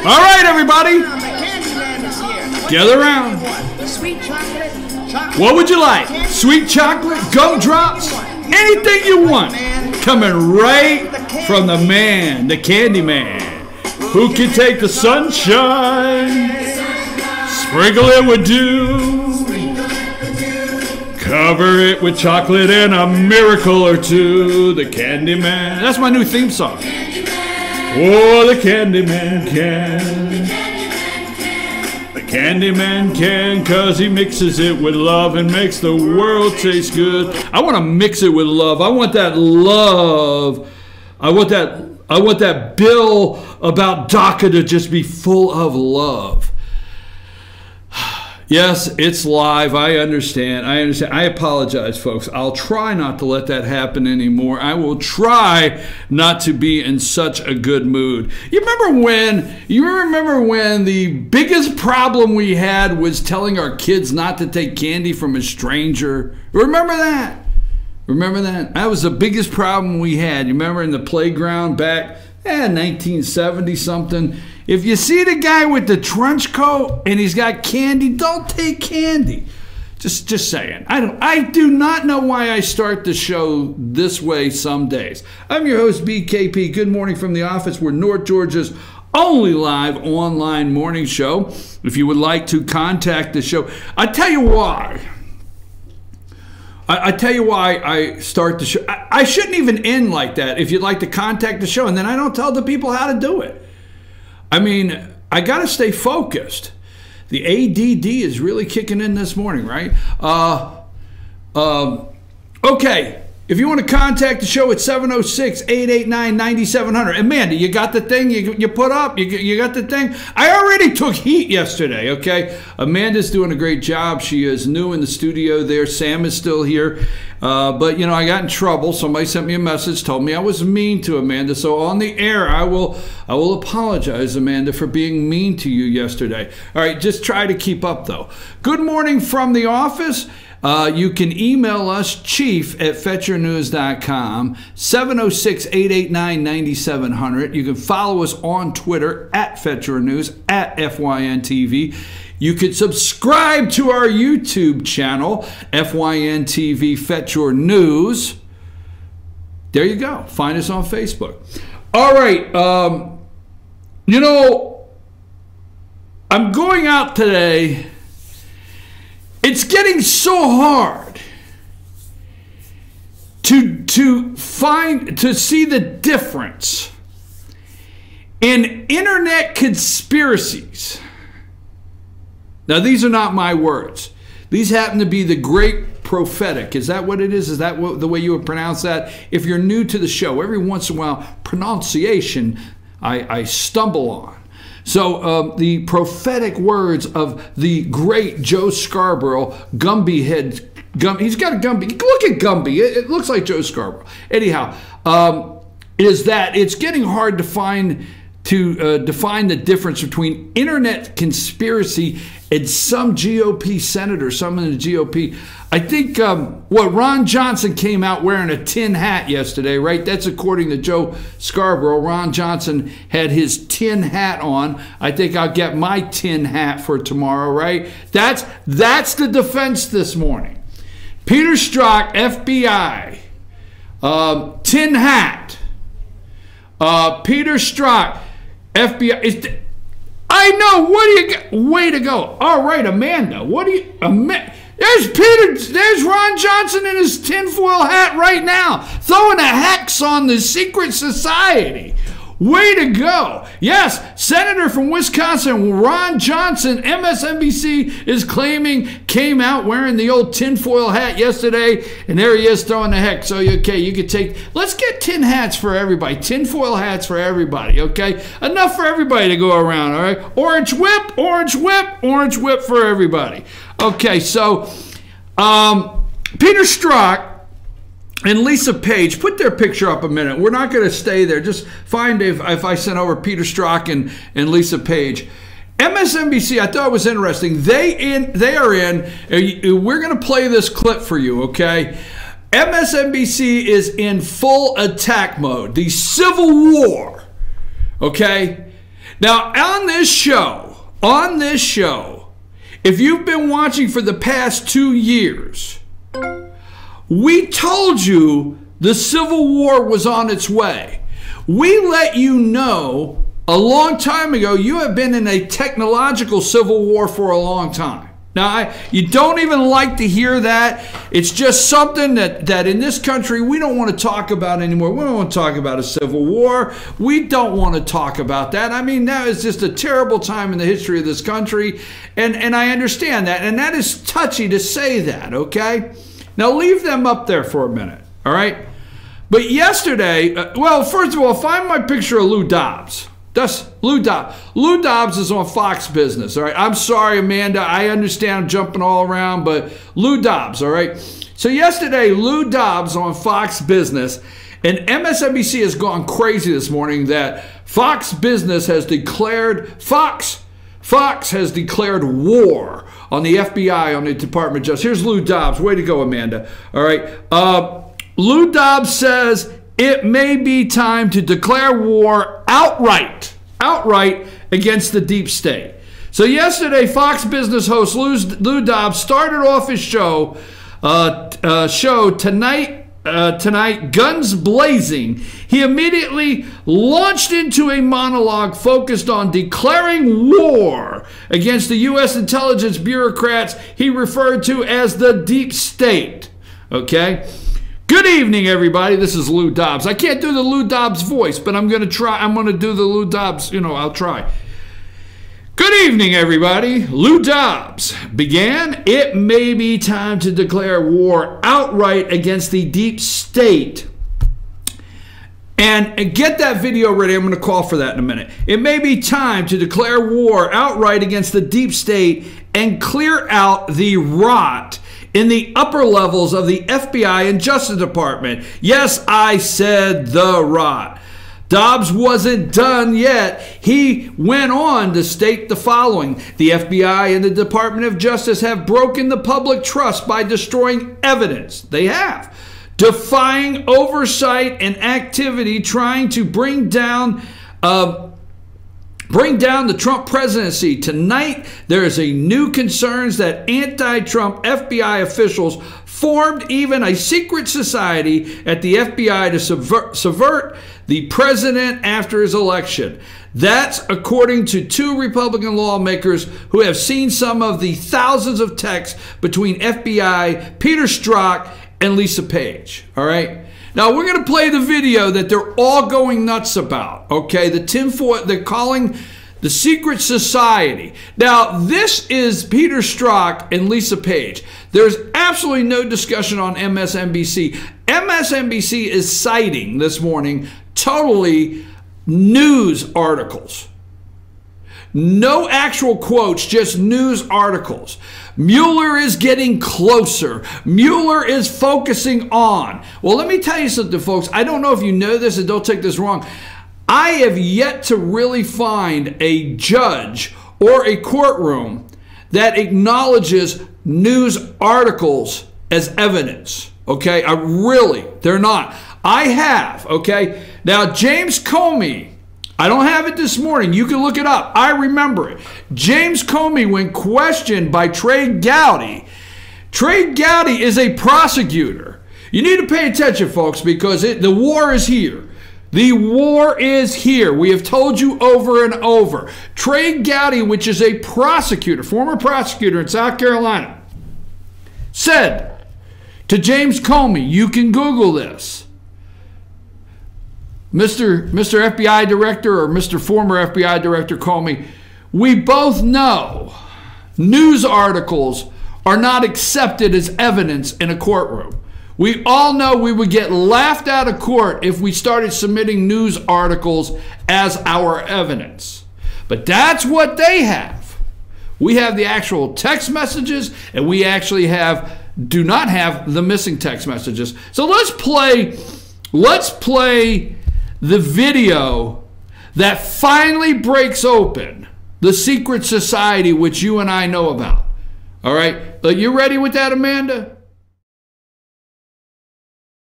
All right, everybody. Gather around. Sweet chocolate. What would you like? Sweet chocolate, gumdrops, anything you want. Coming right from the man, the candy man, who can take the sunshine, sprinkle it with dew, cover it with chocolate and a miracle or two. The candy man. That's my new theme song. Oh, the candy man can. The candy man can, 'cause he mixes it with love and makes the world taste good. I want to mix it with love. I want that love. I want that bill about DACA to just be full of love. Yes, it's live. I understand. I apologize, folks. I'll try not to let that happen anymore. I will try not to be in such a good mood. You remember when the biggest problem we had was telling our kids not to take candy from a stranger? Remember that? Remember that? That was the biggest problem we had. You remember in the playground back 1970 something? If you see the guy with the trench coat and he's got candy, don't take candy. Just saying. I do not know why I start the show this way some days. I'm your host, BKP. Good morning from the office. We're North Georgia's only live online morning show. If you would like to contact the show, I tell you why. I tell you why I start the show. I shouldn't even end like that. If you'd like to contact the show, and then I don't tell the people how to do it. I mean, I got to stay focused. The ADD is really kicking in this morning, right? Okay. If you want to contact the show, it's 706-889-9700. Amanda, you got the thing you put up? You got the thing? I already took heat yesterday, okay? Amanda's doing a great job. She is new in the studio there. Sam is still here. But, you know, I got in trouble. Somebody sent me a message, told me I was mean to Amanda. So on the air, I will apologize, Amanda, for being mean to you yesterday. All right, just try to keep up, though. Good morning from the office. You can email us, chief@fetchernews.com, 706-889-9700. You can follow us on Twitter, @FetcherNews, @FYNTV. You can subscribe to our YouTube channel, FYNTV Fetcher News. There you go. Find us on Facebook. All right. You know, I'm going out today. It's getting so hard to see the difference in internet conspiracies. Now, these are not my words. These happen to be the great prophetic. Is that what it is? Is that the way you would pronounce that? If you're new to the show, every once in a while, pronunciation I stumble on. So the prophetic words of the great Joe Scarborough, Gumby head. He's got a Gumby. Look at Gumby. It looks like Joe Scarborough. Anyhow, is that it's getting hard to define the difference between internet conspiracy and some GOP senator, some in the GOP. I think Ron Johnson came out wearing a tin hat yesterday, right? That's according to Joe Scarborough. Ron Johnson had his tin hat on. I think I'll get my tin hat for tomorrow, right? That's the defense this morning. Peter Strzok, FBI, tin hat. Peter Strzok, FBI. I know. What do you got? Way to go. All right, Amanda. What do you... There's Ron Johnson in his tinfoil hat right now, throwing a hex on the secret society. Way to go. Yes, Senator from Wisconsin, Ron Johnson, MSNBC is claiming, came out wearing the old tinfoil hat yesterday, and there he is throwing the hex. So, okay, you could take, let's get tin hats for everybody, tinfoil hats for everybody, okay? Enough for everybody to go around, all right? Orange whip, orange whip, orange whip for everybody. Okay, so Peter Strzok and Lisa Page, put their picture up a minute. We're not going to stay there. Just find if I sent over Peter Strzok and Lisa Page. MSNBC, I thought it was interesting. They are in. We're going to play this clip for you, okay? MSNBC is in full attack mode. The Civil War, okay? Now, on this show, if you've been watching for the past 2 years, we told you the Civil War was on its way. We let you know a long time ago you have been in a technological civil war for a long time. Now, you don't even like to hear that. It's just something that in this country we don't want to talk about anymore. We don't want to talk about a civil war. We don't want to talk about that. I mean, that is just a terrible time in the history of this country, and I understand that. And that is touchy to say that, okay? Now, leave them up there for a minute, all right? But yesterday, well, first of all, find my picture of Lou Dobbs. That's Lou Dobbs. Lou Dobbs is on Fox Business, all right? I'm sorry, Amanda. I understand I'm jumping all around, but Lou Dobbs, all right? So yesterday, Lou Dobbs on Fox Business, and MSNBC has gone crazy this morning that Fox Business has declared, Fox has declared war on the FBI, on the Department of Justice. Here's Lou Dobbs. Way to go, Amanda. All right. Lou Dobbs says it may be time to declare war outright against the deep state. So yesterday, Fox Business host Lou Dobbs started off his show tonight, guns blazing. He immediately launched into a monologue focused on declaring war against the U.S. intelligence bureaucrats he referred to as the deep state. Okay? Good evening, everybody. This is Lou Dobbs. I can't do the Lou Dobbs voice, but I'm going to try. I'm going to do the Lou Dobbs, I'll try. Good evening, everybody. Lou Dobbs began. It may be time to declare war outright against the deep state. And get that video ready. I'm going to call for that in a minute. It may be time to declare war outright against the deep state and clear out the rot in the upper levels of the FBI and Justice Department. Yes, I said the rot. Dobbs wasn't done yet. He went on to state the following. The FBI and the Department of Justice have broken the public trust by destroying evidence. They have. Defying oversight and activity trying to bring down the Trump presidency. Tonight, there is a new concerns that anti-Trump FBI officials formed even a secret society at the FBI to subvert the president after his election. That's according to 2 Republican lawmakers who have seen some of the thousands of texts between FBI Peter Strzok and Lisa Page. All right? Now, we're going to play the video that they're all going nuts about, okay? The tinfoil, they're calling the secret society. Now, this is Peter Strzok and Lisa Page. There's absolutely no discussion on MSNBC. MSNBC is citing this morning totally news articles. No actual quotes, just news articles. Mueller is getting closer. Mueller is focusing on. Well, let me tell you something, folks. I don't know if you know this, and don't take this wrong. I have yet to really find a judge or a courtroom that acknowledges news articles as evidence. Okay? They're not. I have. Okay? Now, James Comey, I don't have it this morning. You can look it up. I remember it. James Comey, when questioned by Trey Gowdy is a prosecutor. You need to pay attention, folks, because the war is here. The war is here. We have told you over and over. Trey Gowdy, which is a prosecutor, former prosecutor in South Carolina, said to James Comey, you can Google this, Mr. FBI Director or Mr. former FBI Director Comey, we both know news articles are not accepted as evidence in a courtroom. We all know we would get laughed out of court if we started submitting news articles as our evidence. But that's what they have. We have the actual text messages, and we actually do not have the missing text messages. So let's play the video that finally breaks open the secret society which you and I know about. All right? Are you ready with that, Amanda?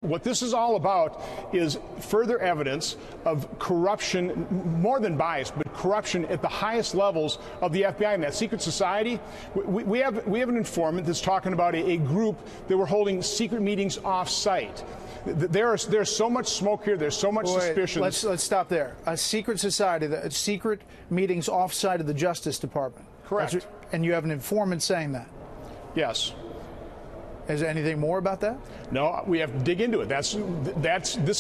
What this is all about is further evidence of corruption, more than bias, but corruption at the highest levels of the FBI and that secret society. We have an informant that's talking about a group that were holding secret meetings off-site. There's so much smoke here. There's so much suspicion. Let's stop there. A secret society, secret meetings off-site of the Justice Department. Correct. And you have an informant saying that. Yes. Is there anything more about that? No, we have to dig into it. This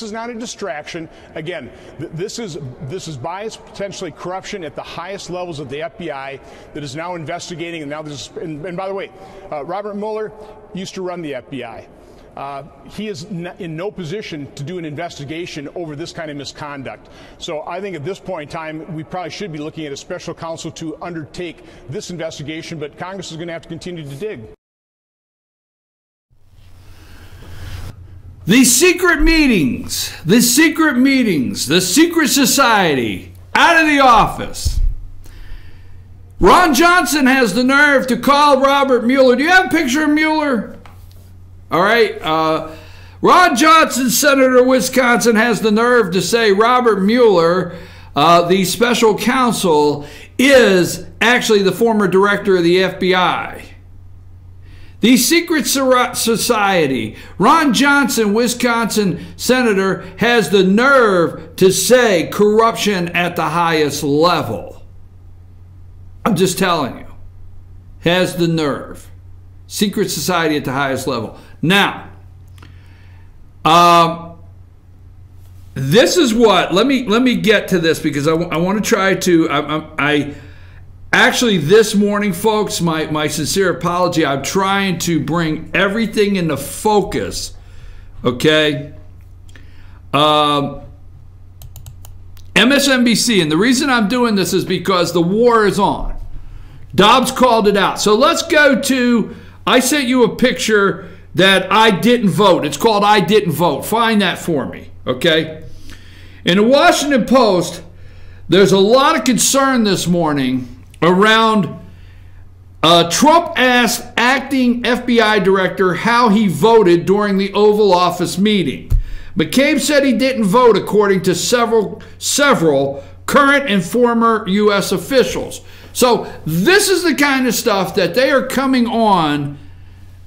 is not a distraction. Again, this is bias, potentially corruption at the highest levels of the FBI that is now investigating. And now and by the way, Robert Mueller used to run the FBI. He is in no position to do an investigation over this kind of misconduct. So I think at this point in time, we probably should be looking at a special counsel to undertake this investigation, but Congress is going to have to continue to dig. The secret meetings, the secret society, out of the office. Ron Johnson has the nerve to call Robert Mueller. Do you have a picture of Mueller? All right. Ron Johnson, Senator of Wisconsin, has the nerve to say Robert Mueller, the special counsel, is actually the former director of the FBI. The secret society, Ron Johnson, Wisconsin senator, has the nerve to say corruption at the highest level. I'm just telling you. Has the nerve. Secret society at the highest level. Now, this is what, let me get to this because I want to try to, actually, this morning, folks, my sincere apology. I'm trying to bring everything into focus, okay? MSNBC, and the reason I'm doing this is because the war is on. Dobbs called it out. So let's go to, I sent you a picture that I didn't vote. It's called I Didn't Vote. Find that for me, okay? In the Washington Post, there's a lot of concern this morning around Trump asked acting FBI director how he voted during the Oval Office meeting. McCabe said he didn't vote, according to several current and former U.S. officials. So this is the kind of stuff that they are coming on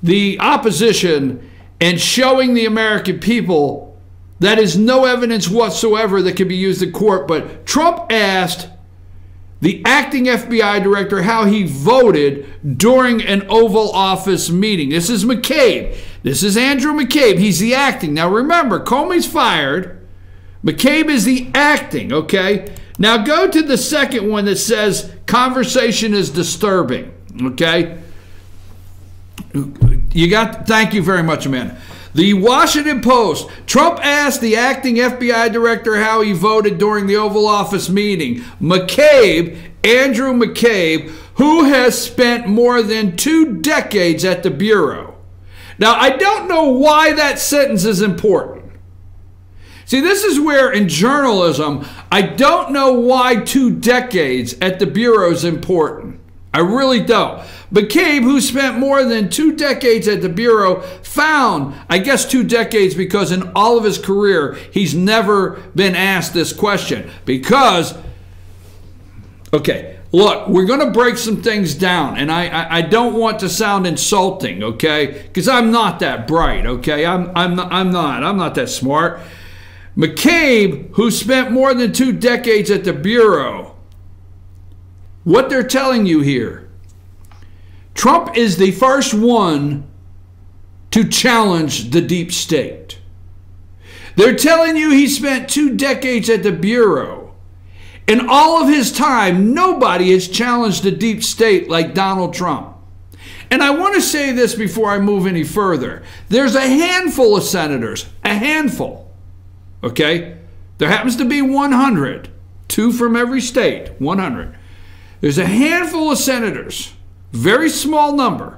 the opposition and showing the American people that is no evidence whatsoever that can be used in court. But Trump asked the acting FBI director how he voted during an Oval Office meeting. This is McCabe. This is Andrew McCabe. He's the acting. Now remember, Comey's fired. McCabe is the acting, okay? Now go to the second one that says conversation is disturbing, okay? Thank you very much, Amanda. The Washington Post, Trump asked the acting FBI director how he voted during the Oval Office meeting. McCabe, Andrew McCabe, who has spent more than 2 decades at the Bureau. Now, I don't know why that sentence is important. See, this is where in journalism, I don't know why 2 decades at the Bureau is important. I really don't. McCabe, who spent more than 2 decades at the Bureau, found, I guess 2 decades because in all of his career, he's never been asked this question. Because, okay, look, we're going to break some things down, and I don't want to sound insulting, okay? Because I'm not that bright, okay? I'm not that smart. McCabe, who spent more than 2 decades at the Bureau, what they're telling you here, Trump is the first one to challenge the deep state. They're telling you he spent 2 decades at the Bureau. In all of his time, nobody has challenged the deep state like Donald Trump. And I want to say this before I move any further. There's a handful of senators, a handful, okay? There happens to be 100, 2 from every state, 100. There's a handful of senators, very small number,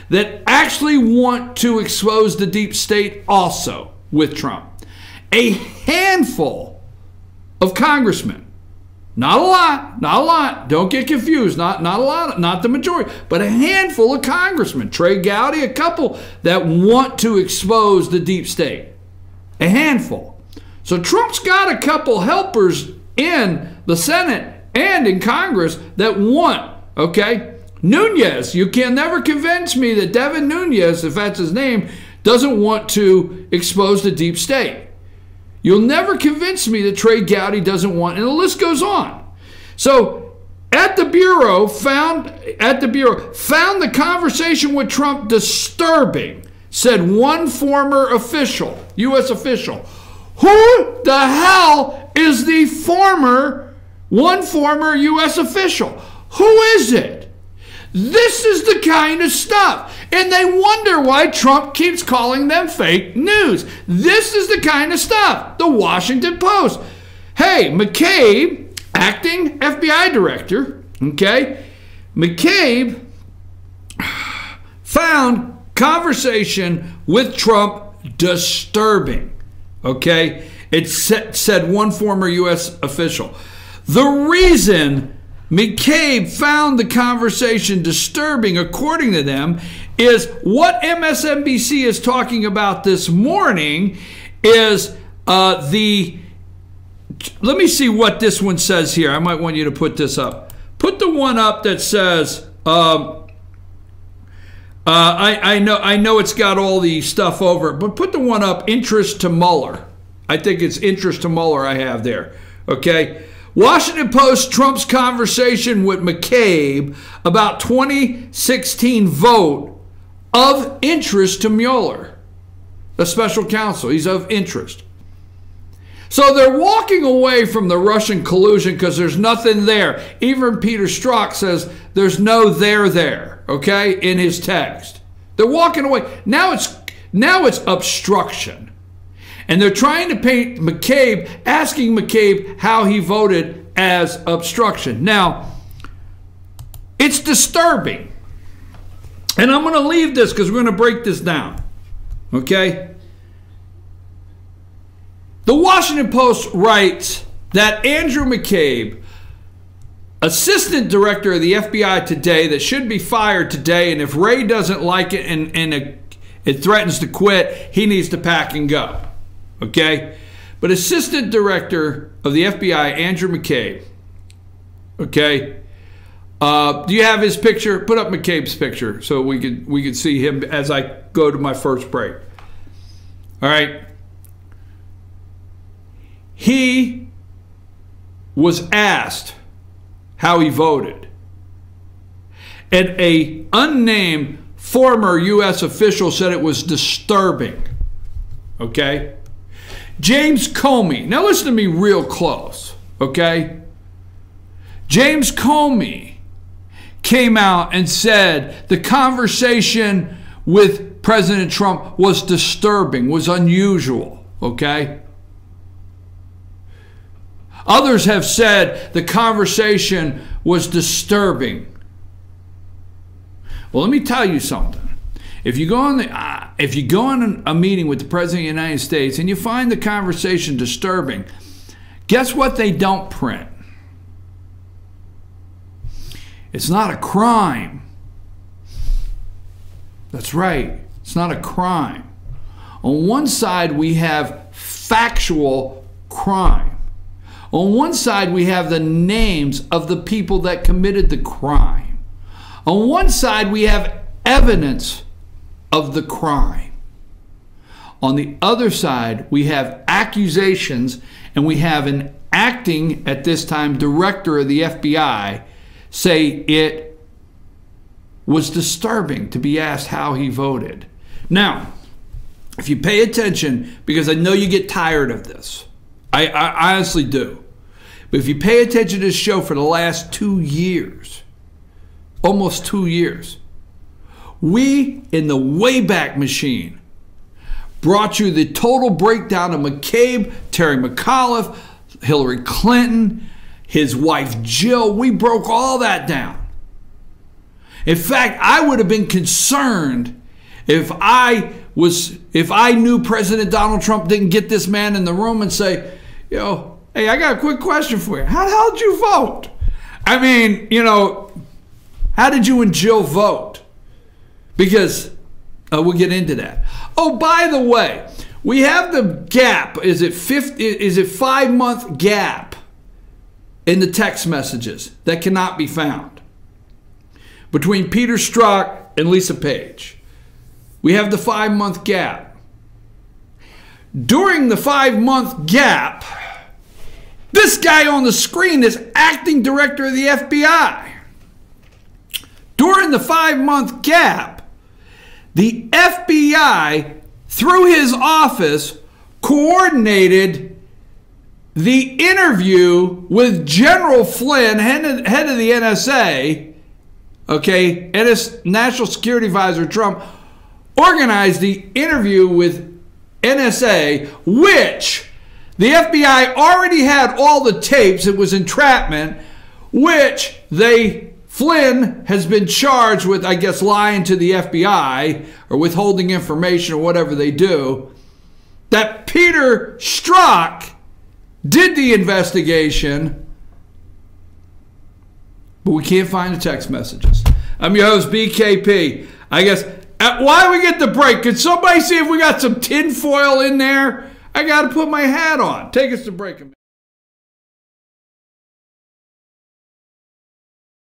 that actually want to expose the deep state also with Trump. A handful of congressmen, not a lot, don't get confused, not a lot, not the majority, but a handful of congressmen, Trey Gowdy, a couple that want to expose the deep state. A handful. So Trump's got a couple helpers in the Senate and in Congress that want, okay? Nunes, you can never convince me that Devin Nunes, if that's his name, doesn't want to expose the deep state. You'll never convince me that Trey Gowdy doesn't want, and the list goes on. So at the Bureau, found the conversation with Trump disturbing, said one former official, U.S. official. Who the hell is the one former U.S. official? Who is it? This is the kind of stuff. And they wonder why Trump keeps calling them fake news. This is the kind of stuff. The Washington Post. Hey, McCabe, acting FBI director, okay? McCabe found conversation with Trump disturbing, okay? It said one former U.S. official. The reason McCabe found the conversation disturbing, according to them, is what MSNBC is talking about this morning is let me see what this one says here. I might want you to put this up. Put the one up that says, I know it's got all the stuff over it, but put the one up, interest to Mueller. I think it's interest to Mueller I have there, okay? Washington Post, Trump's conversation with McCabe about 2016 vote of interest to Mueller, the special counsel. He's of interest. So they're walking away from the Russian collusion because there's nothing there. Even Peter Strzok says there's no there, okay, in his text. They're walking away. Now it's obstruction. And they're trying to paint McCabe, asking McCabe how he voted as obstruction. Now, it's disturbing. And I'm going to leave this because we're going to break this down. Okay? The Washington Post writes that Andrew McCabe, assistant director of the FBI today, that should be fired today, and if Ray doesn't like it and it threatens to quit, he needs to pack and go. Okay? But assistant director of the FBI, Andrew McCabe, okay? Do you have his picture? Put up McCabe's picture so we could see him as I go to my first break. All right? He was asked how he voted. And an unnamed former U.S. official said it was disturbing. Okay? James Comey. Now listen to me real close. Okay? James Comey came out and said the conversation with President Trump was disturbing, was unusual. Okay? Others have said the conversation was disturbing. Well, let me tell you something. If you go on a meeting with the President of the United States and you find the conversation disturbing, guess what they don't print? It's not a crime. That's right. It's not a crime. On one side, we have factual crime. On one side, we have the names of the people that committed the crime. On one side, we have evidence of the crime. On the other side, we have accusations, and we have an acting, at this time, director of the FBI say it was disturbing to be asked how he voted. Now, if you pay attention, because I know you get tired of this, I honestly do. But if you pay attention to this show for the last 2 years, almost 2 years, we, in the Wayback Machine, brought you the total breakdown of McCabe, Terry McAuliffe, Hillary Clinton, his wife Jill. We broke all that down. In fact, I would have been concerned if I knew President Donald Trump didn't get this man in the room and say, hey, I got a quick question for you. How the hell did you vote? I mean, how did you and Jill vote? Because we'll get into that. Oh, by the way, we have the gap. Is it 5-month gap in the text messages that cannot be found between Peter Strzok and Lisa Page. We have the 5-month gap. During the 5-month gap, this guy on the screen is acting director of the FBI. During the 5-month gap, the FBI, through his office, coordinated the interview with General Flynn, head of the NSA, okay, National Security Advisor Trump, organized the interview with NSA, which the FBI already had all the tapes. It was entrapment, which Flynn has been charged with, I guess, lying to the FBI or withholding information or whatever they do. That Peter Strzok did the investigation, but we can't find the text messages. I'm your host, BKP. I guess, why do we get the break? Could somebody see if we got some tinfoil in there? I got to put my hat on. Take us to break.